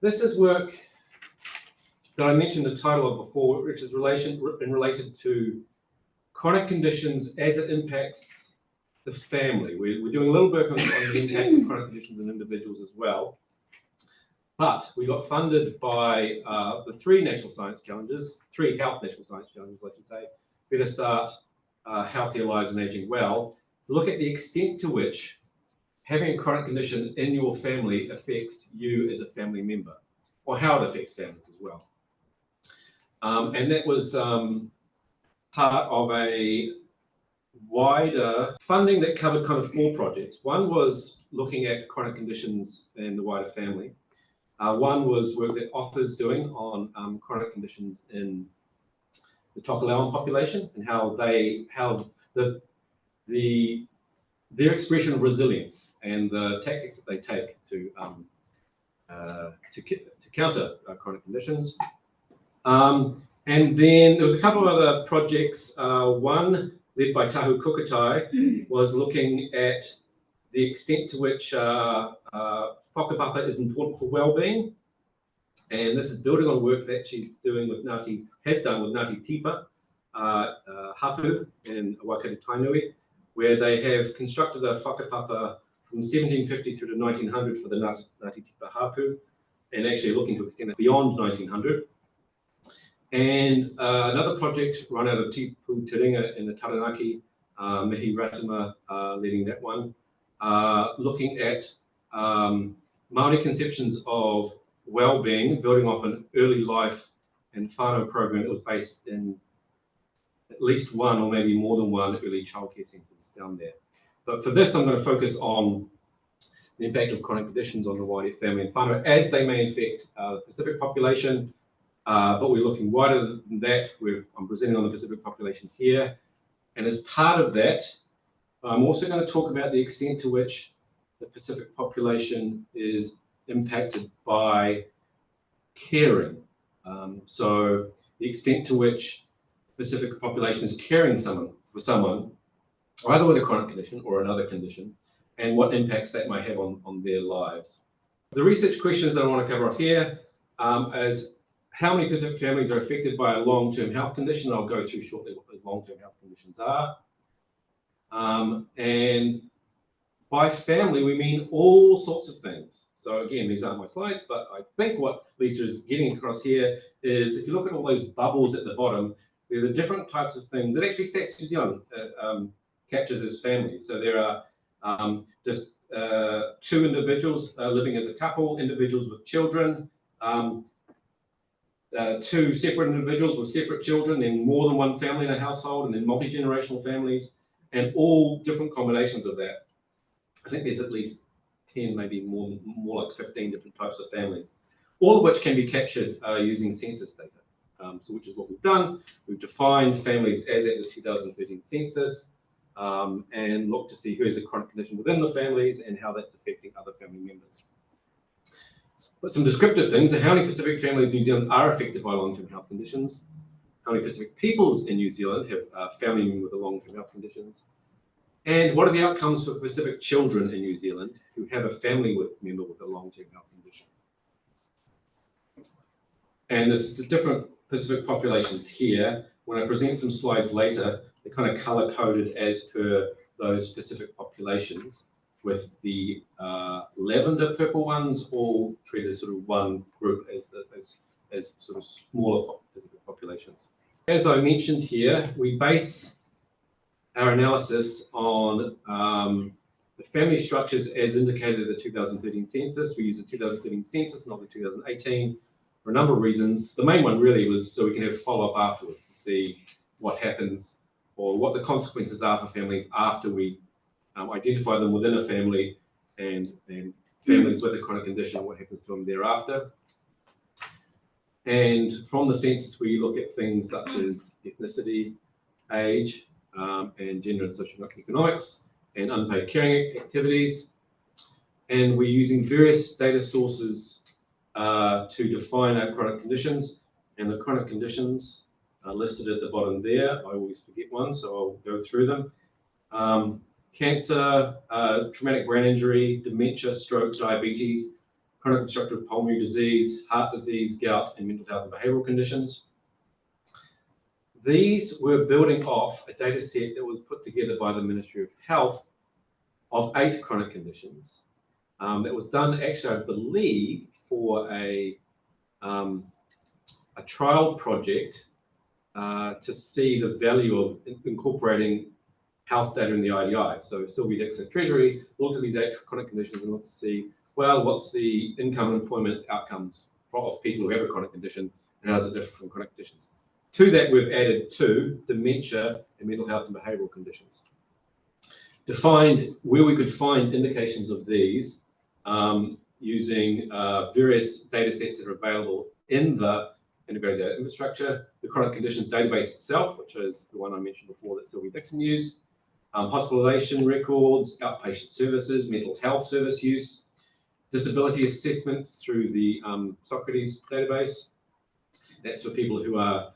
This is work that I mentioned the title of before, which is related to chronic conditions as it impacts the family. We're doing a little work on the impact of chronic conditions in individuals as well. But we got funded by the three health national science challenges, I should say, Better Start, Healthier Lives and Aging Well, look at the extent to which having a chronic condition in your family affects you as a family member, or how it affects families as well. And that was part of a wider funding that covered kind of 4 projects. One was looking at chronic conditions in the wider family. One was work that Author's doing on chronic conditions in the Tokelauan population and how their expression of resilience and the tactics that they take to counter chronic conditions. And then there was a couple of other projects. One led by Tahu Kukatai was looking at the extent to which whakapapa is important for well-being. And this is building on work that she's doing with Ngāti Tipa, Hapu in Waikato Tainui, where they have constructed a whakapapa from 1750 through to 1900 for the Ngāti Tipa Hapu, and actually looking to extend it beyond 1900. And another project run out of Tipu Tiringa in the Taranaki, Mihi Ratuma leading that one, looking at Māori conceptions of well-being, building off an early life and whānau program that was based in at least one or maybe more than one early childcare centres down there. But for this, I'm going to focus on the impact of chronic conditions on the wider family and whānau as they may affect the Pacific population. But we're looking wider than that. I'm presenting on the Pacific population here. And as part of that, I'm also going to talk about the extent to which the Pacific population is impacted by caring. So the extent to which the Pacific population is caring for someone, either with a chronic condition or another condition, and what impacts that might have on their lives. The research questions that I want to cover off here is how many Pacific families are affected by a long-term health condition. I'll go through shortly what those long-term health conditions are. And by family, we mean all sorts of things. So again, these aren't my slides, but I think what Lisa is getting across here is if you look at all those bubbles at the bottom, they're the different types of things that actually Stats New Zealand captures as families. So there are just 2 individuals living as a couple, individuals with children, 2 separate individuals with separate children, then more than one family in a household, and then multi-generational families, and all different combinations of that. I think there's at least 10, maybe more like 15 different types of families, all of which can be captured using census data. So which is what we've done. We've defined families as at the 2013 census and looked to see who has a chronic condition within the families and how that's affecting other family members. But some descriptive things are how many Pacific families in New Zealand are affected by long-term health conditions, how many Pacific peoples in New Zealand have family members with long-term health conditions, and what are the outcomes for Pacific children in New Zealand who have a family member with a long-term health condition. And there's different Pacific populations here. When I present some slides later, they're kind of color-coded as per those specific populations, with the lavender purple ones all treated as sort of one group as sort of smaller Pacific populations. As I mentioned here, we base our analysis on the family structures as indicated in the 2013 census. We use the 2013 census, not the 2018, for a number of reasons. The main one really was so we can have follow-up afterwards to see what happens or what the consequences are for families after we identify them within a family and families with a chronic condition, what happens to them thereafter. And from the census, we look at things such as ethnicity, age, and gender and socioeconomics, and unpaid caring activities. And we're using various data sources to define our chronic conditions. And the chronic conditions are listed at the bottom there. I always forget one, so I'll go through them. Cancer, traumatic brain injury, dementia, stroke, diabetes, chronic obstructive pulmonary disease, heart disease, gout, and mental health and behavioural conditions. These were building off a data set that was put together by the Ministry of Health of 8 chronic conditions. That was done, actually, I believe, for a trial project to see the value of incorporating health data in the IDI. So Sylvia Dixon at Treasury looked at these 8 chronic conditions and looked to see, well, what's the income and employment outcomes of people who have a chronic condition, and how does it differ from chronic conditions? To that, we've added 2 dementia and mental health and behavioural conditions. To find where we could find indications of these using various data sets that are available in the integrated data infrastructure, the chronic conditions database itself, which is the one I mentioned before that Sylvia Dixon used, hospitalisation records, outpatient services, mental health service use, disability assessments through the Socrates database. That's for people who are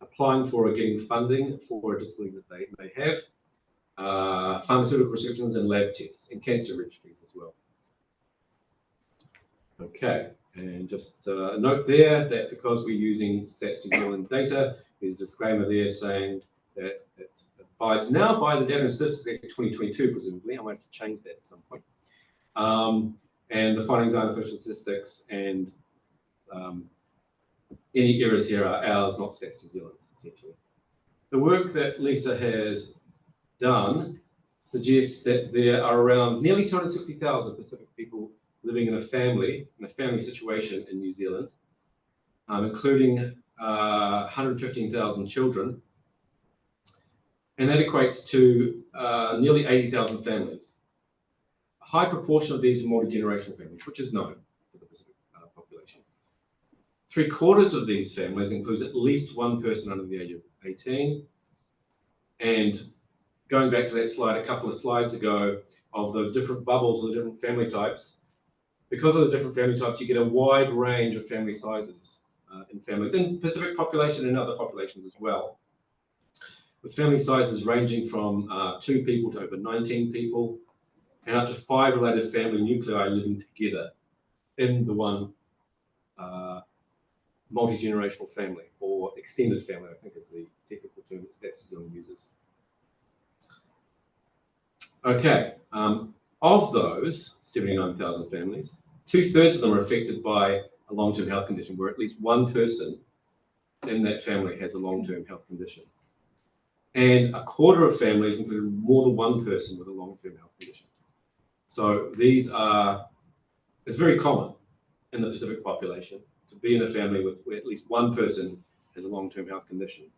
applying for or getting funding for a disability that they may have, pharmaceutical prescriptions and lab tests, and cancer registries as well. Okay, and just a note there that because we're using Stats New Zealand data, there's a disclaimer there saying that it abides now by the Data and Statistics Act 2022, presumably. I might have to change that at some point. And the findings are official statistics, and any errors here are ours, not Stats New Zealand's, essentially. The work that Lisa has done suggests that there are around nearly 260,000 Pacific people living in a family situation in New Zealand, including 115,000 children, and that equates to nearly 80,000 families. A high proportion of these are multi-generational families, which is known for the Pacific population. 3/4 of these families includes at least one person under the age of 18. And going back to that slide a couple of slides ago of the different bubbles of the different family types, because of the different family types, you get a wide range of family sizes in families, in Pacific population and other populations as well, with family sizes ranging from 2 people to over 19 people, and up to 5 related family nuclei living together in the one multi-generational family, or extended family, I think is the technical term that Stats New Zealand uses. Okay, of those 79,000 families, 2/3 of them are affected by a long-term health condition, where at least one person in that family has a long-term health condition. And 1/4 of families include more than one person with a long-term health condition. So these are, it's very common in the Pacific population to be in a family with where at least one person has a long-term health condition.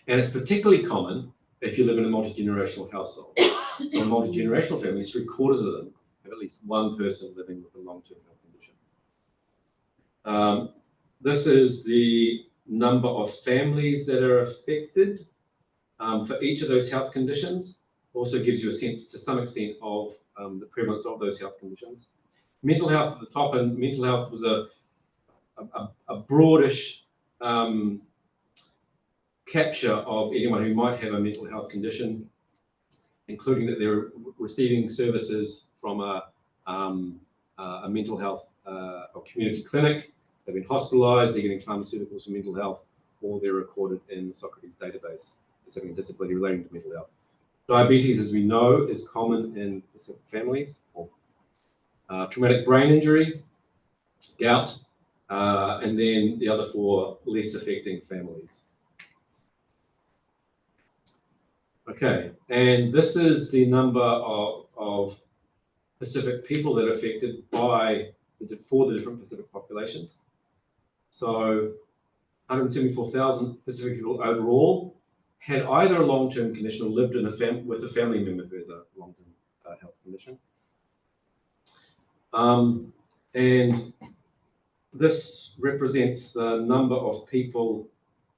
And it's particularly common if you live in a multi-generational household. So in multi-generational families, 3/4 of them have at least one person living with a long-term health condition. This is the number of families that are affected for each of those health conditions. Also gives you a sense, to some extent, of the prevalence of those health conditions. Mental health at the top, and mental health was a broadish capture of anyone who might have a mental health condition, including that they're receiving services from a mental health or community clinic, they've been hospitalised, they're getting pharmaceuticals for mental health, or they're recorded in the Socrates database as having a disability relating to mental health. Diabetes, as we know, is common in Pacific families, or traumatic brain injury, gout, and then the other 4 less affecting families. Okay, and this is the number of Pacific people that are affected by for the different Pacific populations. So 174,000 Pacific people overall had either a long-term condition or lived in with a family member who has a long-term health condition. And this represents the number of people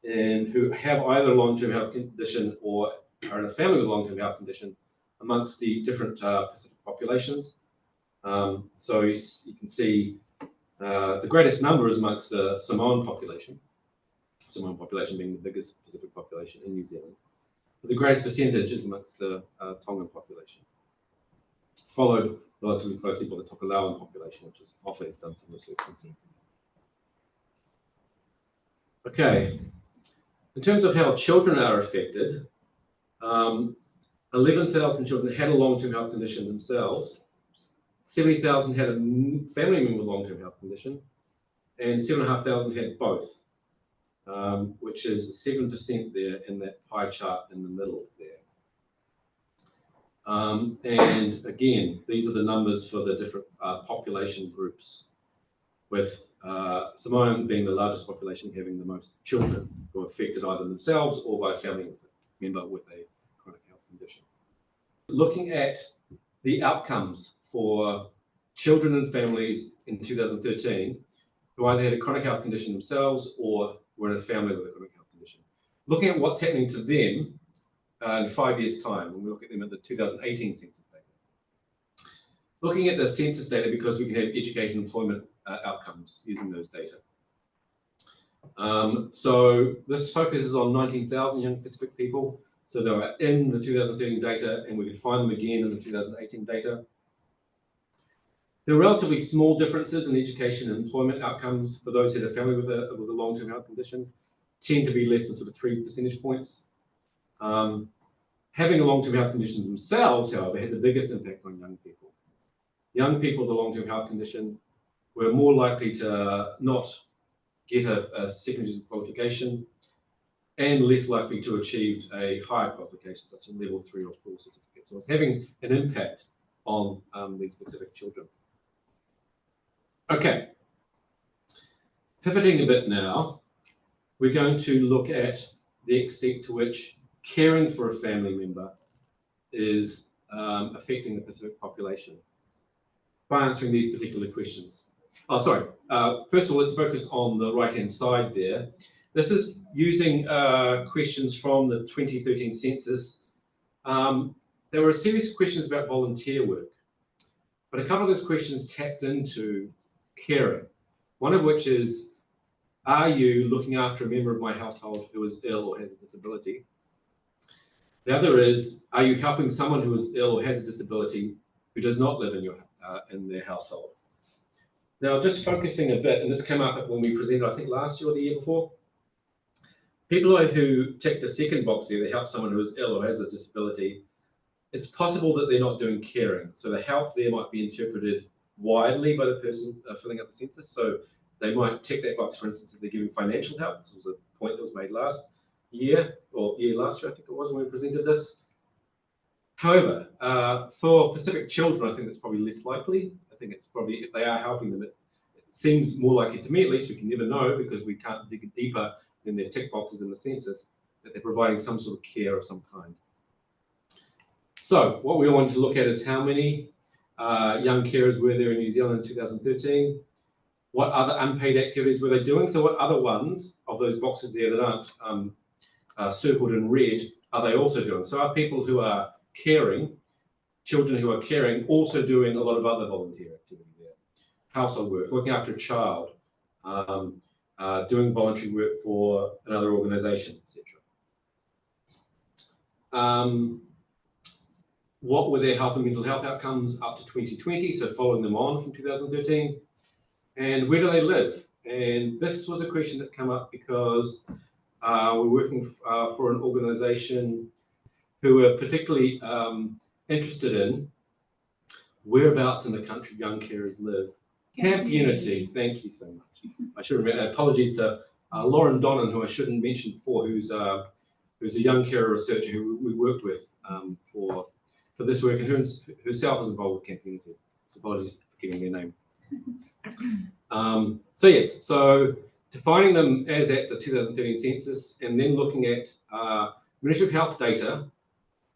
who have either a long-term health condition or are in a family with a long-term health condition amongst the different Pacific populations. So you can see the greatest number is amongst the Samoan population being the biggest Pacific population in New Zealand. But the greatest percentage is amongst the Tongan population, followed relatively closely by the Tokelauan population, which is often has done some research into. Okay, in terms of how children are affected, 11,000 children had a long-term health condition themselves, 70,000 had a family member with long-term health condition, and 7,500 had both, which is 7% there in that pie chart in the middle there. And again, these are the numbers for the different population groups, with Samoan being the largest population, having the most children who are affected either themselves or by a family member with a chronic health condition. Looking at the outcomes for children and families in 2013 who either had a chronic health condition themselves or were in a family with a chronic health condition. Looking at what's happening to them in 5 years' time, when we look at them at the 2018 census data. Looking at the census data because we can have education and employment outcomes using those data. So this focuses on 19,000 young Pacific people. So they were in the 2013 data, and we could find them again in the 2018 data. There are relatively small differences in education and employment outcomes for those who had a family with a long-term health condition, tend to be less than sort of 3 percentage points. Having a long-term health condition themselves, however, had the biggest impact on young people. Young people with a long-term health condition were more likely to not get a secondary qualification and less likely to achieve a higher qualification, such as level 3 or 4 certificate. So it's having an impact on these specific children. Okay, pivoting a bit now, we're going to look at the extent to which caring for a family member is affecting the Pacific population by answering these particular questions. Oh, sorry. First of all, let's focus on the right-hand side there. This is using questions from the 2013 census. There were a series of questions about volunteer work, but a couple of those questions tapped into caring. One of which is, are you looking after a member of my household who is ill or has a disability? The other is, are you helping someone who is ill or has a disability who does not live in their household? Now, just focusing a bit, and this came up when we presented, I think last year or the year before. People who tick the second box there, they help someone who is ill or has a disability, it's possible that they're not doing caring. So the help there might be interpreted widely by the person filling out the census. So they might tick that box, for instance, if they're giving financial help. This was a point that was made last year, or last year, I think it was, when we presented this. However, for Pacific children, I think that's probably less likely. I think it's probably, if they are helping them, it seems more likely to me, at least. We can never know because we can't dig it deeper than their tick boxes in the census, that they're providing some sort of care of some kind. So what we want to look at is how many young carers were there in New Zealand in 2013? What other unpaid activities were they doing? So what other ones of those boxes there that aren't circled in red are they also doing? So are people who are caring, children who are caring, also doing a lot of other volunteer activity there? Household work, looking after a child, doing voluntary work for another organisation, etc. What were their health and mental health outcomes up to 2020, so following them on from 2013? And where do they live? And this was a question that came up because we're working for an organisation who were particularly interested in whereabouts in the country young carers live. Camp Unity, thank you so much. I should remember, apologies to Lauren Donnan, who I shouldn't mention before, who's a young carer researcher who we worked with for this work, and who herself is involved with Camp Unity. So apologies for forgetting their name. So yes, so defining them as at the 2013 census, and then looking at Ministry of Health data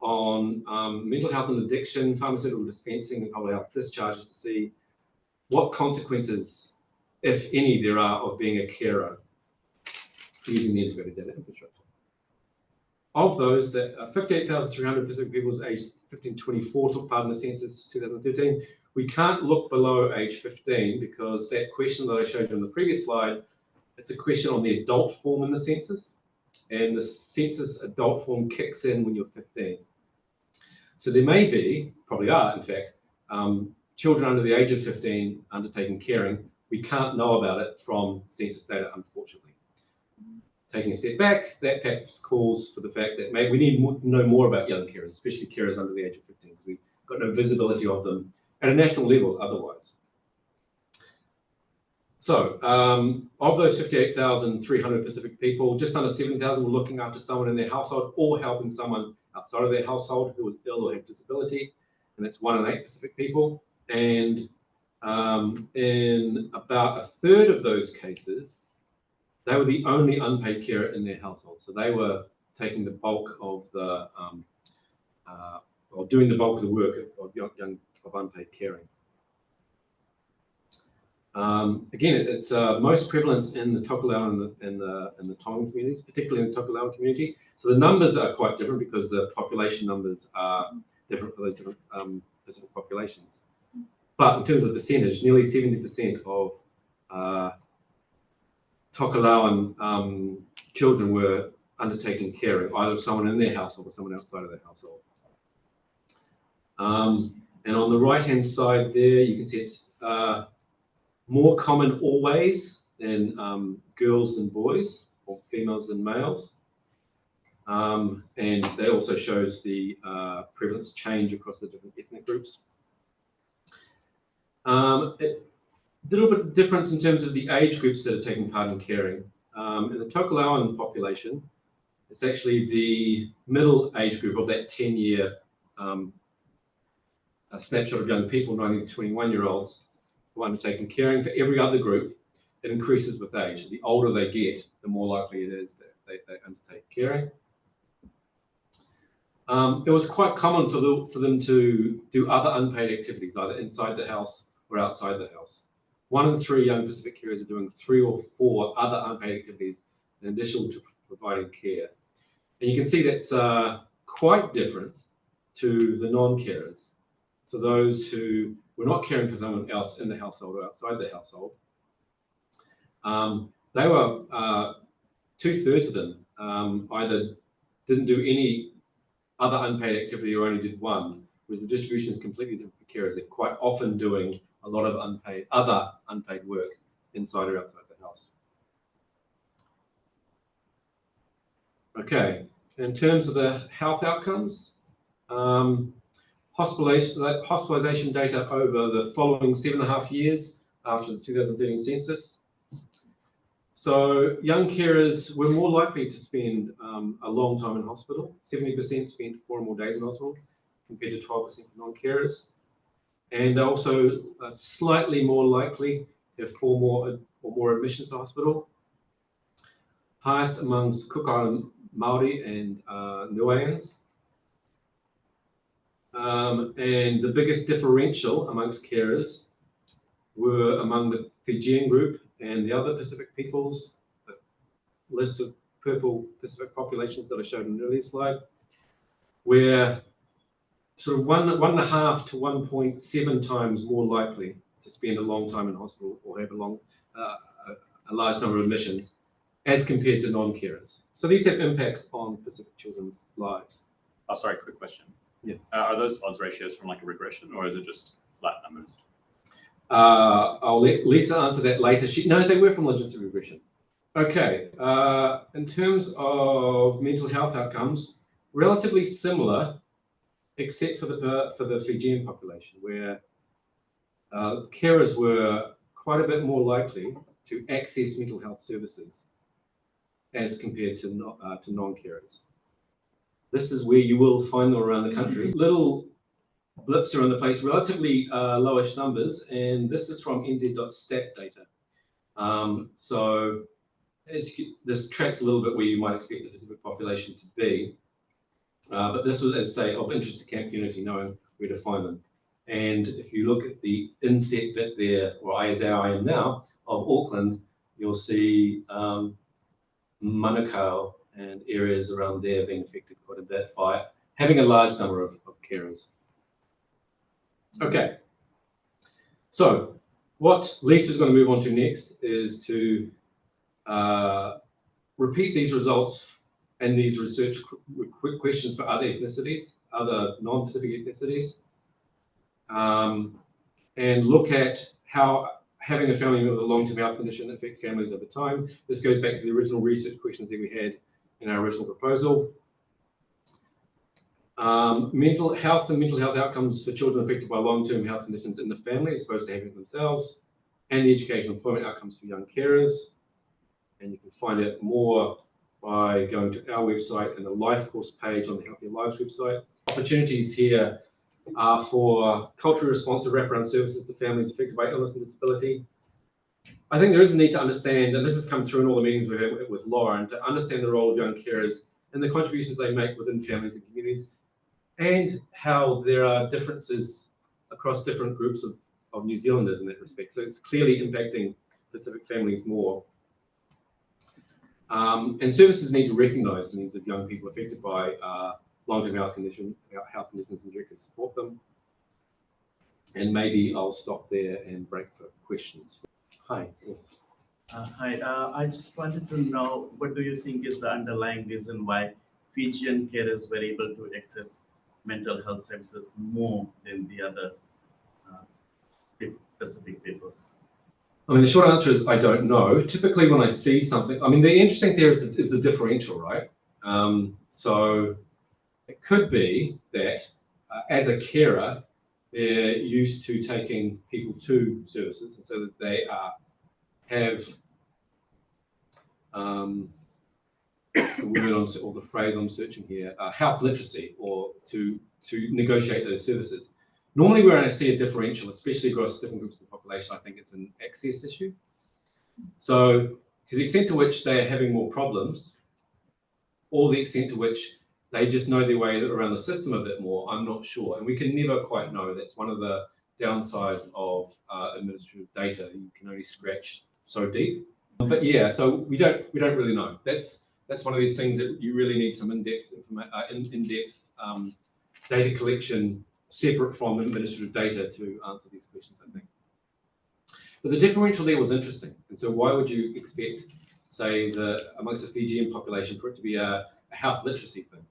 on mental health and addiction, pharmaceutical dispensing, and public health discharges to see what consequences, if any, there are of being a carer using the integrated data infrastructure. Of those, that 58,300 Pacific people aged 15 to 24 took part in the census 2013. We can't look below age 15 because that question that I showed you on the previous slide, it's a question on the adult form in the census, and the census adult form kicks in when you're 15. So there may be, probably are in fact, children under the age of 15 undertaking caring, we can't know about it from census data, unfortunately. Taking a step back, that perhaps calls for the fact that maybe we need to know more about young carers, especially carers under the age of 15, because we've got no visibility of them at a national level otherwise. So, of those 58,300 Pacific people, just under 7,000 were looking after someone in their household or helping someone outside of their household who was ill or had disability, and that's 1 in 8 Pacific people. And in about a third of those cases, they were the only unpaid carer in their household. So they were taking the bulk of the, or doing the bulk of the work of unpaid caring. Again, it's most prevalent in the Tokelau and the Tongan communities, particularly in the Tokelau community. So the numbers are quite different because the population numbers are different for those different Pacific populations. But in terms of percentage, nearly 70% of Tokelauan children were undertaking caring, either of someone in their household or someone outside of their household. And on the right-hand side there, you can see it's more common always in girls than boys, or females than males. And that also shows the prevalence change across the different ethnic groups. A little bit of difference in terms of the age groups that are taking part in caring. In the Tokelauan population, it's actually the middle age group of that 10-year snapshot of young people, 19 to 21-year-olds, who are undertaking caring. For every other group, it increases with age. The older they get, the more likely it is that they undertake caring. It was quite common for them to do other unpaid activities, either inside the house or outside the house. 1 in 3 young Pacific carers are doing 3 or 4 other unpaid activities in addition to providing care. And you can see that's quite different to the non-carers. So those who were not caring for someone else in the household or outside the household, they were 2/3 of them either didn't do any other unpaid activity or only did 1, whereas the distribution is completely different for carers. They're quite often doing a lot of other unpaid work inside or outside the house. Okay, in terms of the health outcomes, hospitalization data over the following 7.5 years after the 2013 census. So young carers were more likely to spend a long time in hospital. 70% spent 4 or more days in hospital, compared to 12% for non-carers. And they're also slightly more likely to have 4 or more admissions to hospital. Highest amongst Cook Island Māori and Niueans. And the biggest differential amongst carers were among the Fijian group and the other Pacific peoples, the list of purple Pacific populations that I showed in an earlier slide, where sort of 1.5 to 1.7 times more likely to spend a long time in hospital or have a large number of admissions as compared to non-carers. So these have impacts on Pacific children's lives. Oh, sorry, quick question. Yeah. Are those odds ratios from like a regression, or is it just flat numbers? I'll let Lisa answer that later. No, they were from logistic regression. Okay, in terms of mental health outcomes, relatively similar, except for the Fijian population, where carers were quite a bit more likely to access mental health services as compared to non-carers. This is where you will find them around the country. Little blips around the place, relatively lowish numbers, and this is from nz.stat data. So this tracks a little bit where you might expect the Pacific population to be. But this was, as I say, of interest to Camp Unity, knowing where to find them. And if you look at the inset bit there, or as I am now, of Auckland, you'll see Manukau and areas around there being affected quite a bit by having a large number of carers. Okay, so what Lisa's going to move on to next is to repeat these results and these research questions for other ethnicities, other non-Pacific ethnicities, and look at how having a family member with a long-term health condition affect families over time. This goes back to the original research questions that we had in our original proposal. Mental health and mental health outcomes for children affected by long-term health conditions in the family as opposed to having it themselves, and the educational employment outcomes for young carers. And you can find out more by going to our website and the life course page on the Healthier Lives website. Opportunities here are for culturally responsive wraparound services to families affected by illness and disability. I think there is a need to understand, and this has come through in all the meetings we've had with Lauren, to understand the role of young carers and the contributions they make within families and communities, and how there are differences across different groups of New Zealanders in that respect. So it's clearly impacting Pacific families more. And services need to recognise the needs of young people affected by long-term health conditions and directly support them. And maybe I'll stop there and break for questions. Hi. Yes. Hi. I just wanted to know, what do you think is the underlying reason why Fijian carers were able to access mental health services more than the other Pacific peoples? I mean, the short answer is I don't know. Typically, when I see something, I mean, the interesting thing is the differential, right? So it could be that as a carer, they're used to taking people to services, and so that they have the word or the phrase I'm searching here, health literacy, or to negotiate those services. Normally, where I see a differential, especially across different groups of the population, I think it's an access issue. So to the extent to which they are having more problems, or the extent to which they just know their way around the system a bit more, I'm not sure. And we can never quite know. That's one of the downsides of administrative data. You can only scratch so deep. But yeah, so we don't really know. That's one of these things that you really need some in-depth data collection separate from administrative data to answer these questions, I think. But the differential there was interesting. And so why would you expect, say, amongst the Fijian population for it to be a health literacy thing?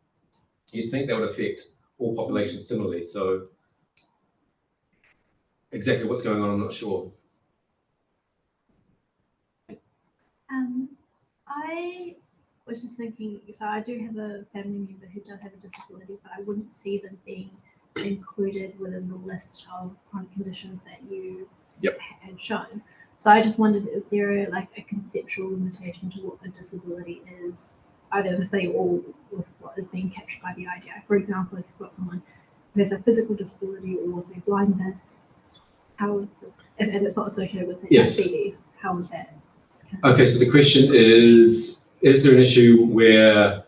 You'd think that would affect all populations similarly. So exactly what's going on, I'm not sure. I was just thinking, so I do have a family member who does have a disability, but I wouldn't see them being included within the list of chronic conditions that you had shown. So I just wondered, is there like a conceptual limitation to what a disability is, either in the study or with what is being captured by the IDI? For example, if you've got someone who has a physical disability or say blindness, and it's not associated with diabetes, how would that? Okay, so the question is there an issue where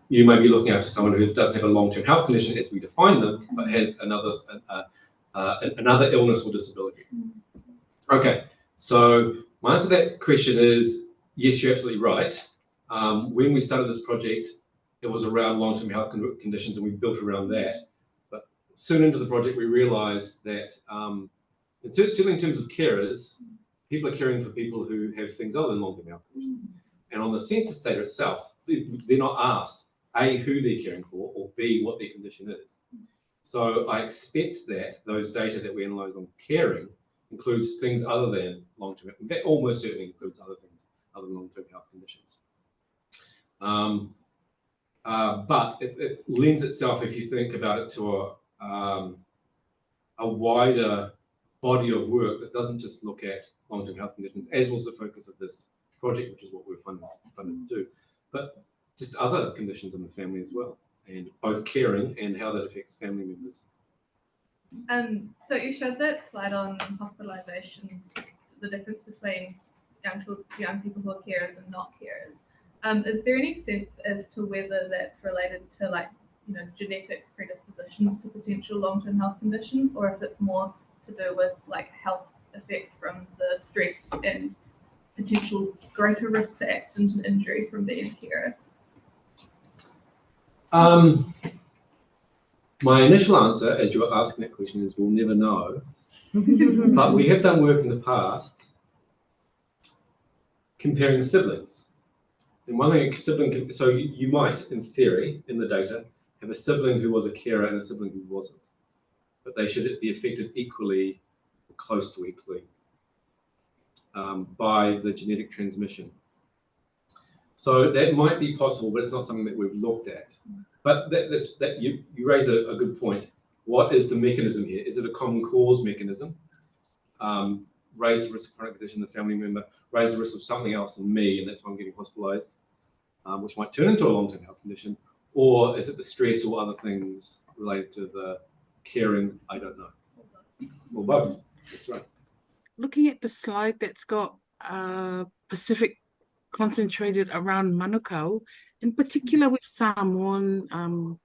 you might be looking after someone who doesn't have a long-term health condition as we define them, but has another illness or disability? Okay, so my answer to that question is yes, you're absolutely right. When we started this project, it was around long-term health conditions, and we built around that. But soon into the project, we realised that, certainly in terms of carers, people are caring for people who have things other than long-term health conditions. And on the census data itself, they're not asked, A, who they're caring for, or B, what their condition is. So I expect that those data that we analyse on caring includes things other than long-term, that almost certainly includes other things other than long-term health conditions. But it lends itself, if you think about it, to a wider body of work that doesn't just look at long-term health conditions, as was the focus of this project, which is what we're funded to do, but just other conditions in the family as well, and both caring and how that affects family members. So you showed that slide on hospitalisation, the difference between young people who are carers and not carers. Is there any sense as to whether that's related to genetic predispositions to potential long-term health conditions, or if it's more to do with health effects from the stress and potential greater risk to accident and injury from being a carer? My initial answer, as you were asking that question, is we'll never know. But we have done work in the past comparing siblings. And one thing, so you might, in theory, in the data, have a sibling who was a carer and a sibling who wasn't. But they should be affected equally close to equally, by the genetic transmission. So that might be possible, but it's not something that we've looked at. But you raise a good point. What is the mechanism here? Is it a common cause mechanism? Raise the risk of chronic condition in the family member, raise the risk of something else in me, and that's why I'm getting hospitalized, which might turn into a long-term health condition. Or is it the stress or other things related to the caring? I don't know. Or both. That's right. Looking at the slide that's got Pacific concentrated around Manukau, in particular with Samoan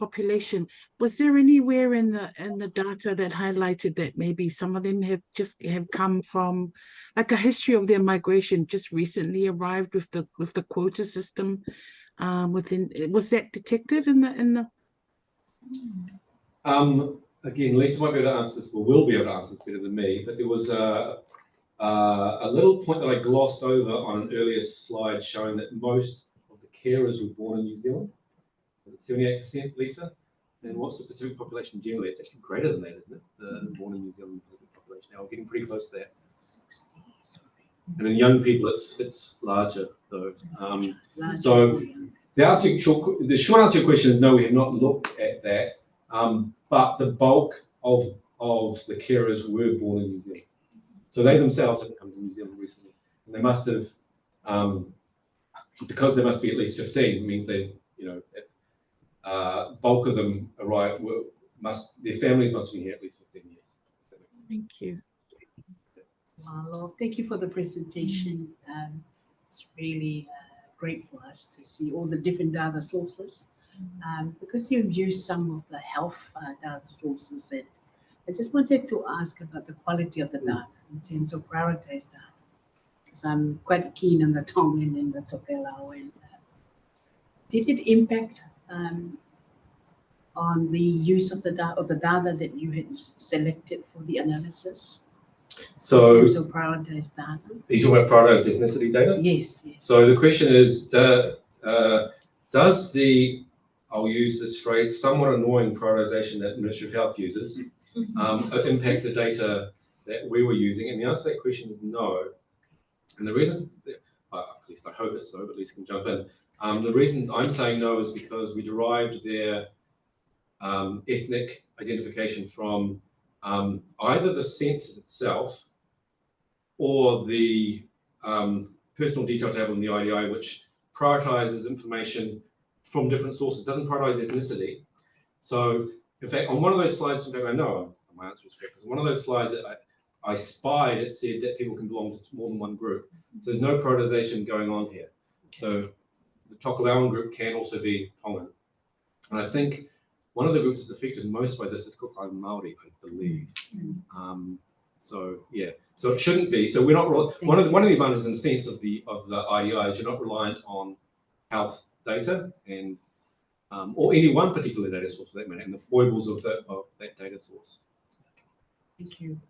population, was there anywhere in the data that highlighted that maybe some of them have come from, like, a history of their migration, just recently arrived with the quota system was that detected in the Again, Lisa might be able to answer this, or will be able to answer this better than me, but there was a little point that I glossed over on an earlier slide showing that most of the carers were born in New Zealand. Was it 78%, Lisa? And what's the Pacific population generally? It's actually greater than that, isn't it? The born in New Zealand Pacific population. Now we're getting pretty close to that. 60 something. And in young people, it's larger though. So the short answer to your question is no, we have not looked at that. But the bulk of the carers were born in New Zealand. So they themselves haven't come to New Zealand recently. And they must have, because there must be at least 15, means they, bulk of them arrived, their families must be here at least 15 years. Thank you. Well, thank you for the presentation. It's really great for us to see all the different data sources. Because you've used some of the health data sources, and I just wanted to ask about the quality of the data in terms of prioritized data. Because I'm quite keen on the Tongan and the Tokelau. And did it impact on the use of the data that you had selected for the analysis? So, in terms of prioritized data? Are you talking about prioritized ethnicity data? Yes, yes. So the question is, does the, I'll use this phrase, somewhat annoying prioritization that the Ministry of Health uses impact the data that we were using? And the answer to that question is no. And the reason, at least I hope it's no, but Lisa can jump in. The reason I'm saying no is because we derived their ethnic identification from either the census itself or the personal detail table in the IDI, which prioritizes information from different sources, doesn't prioritize ethnicity. So, in fact, on one of those slides, in fact, I know my answer is correct, because one of those slides that I spied, it said that people can belong to more than one group. So there's no prioritization going on here. So the Tokelauan group can also be Tongan. And I think one of the groups that's affected most by this is Kukai Māori, I believe. So yeah, so it shouldn't be. So we're not one of the advantages in the sense of the IDI is you're not reliant on health data and or any one particular data source for that matter, and the foibles of that data source. Thank you.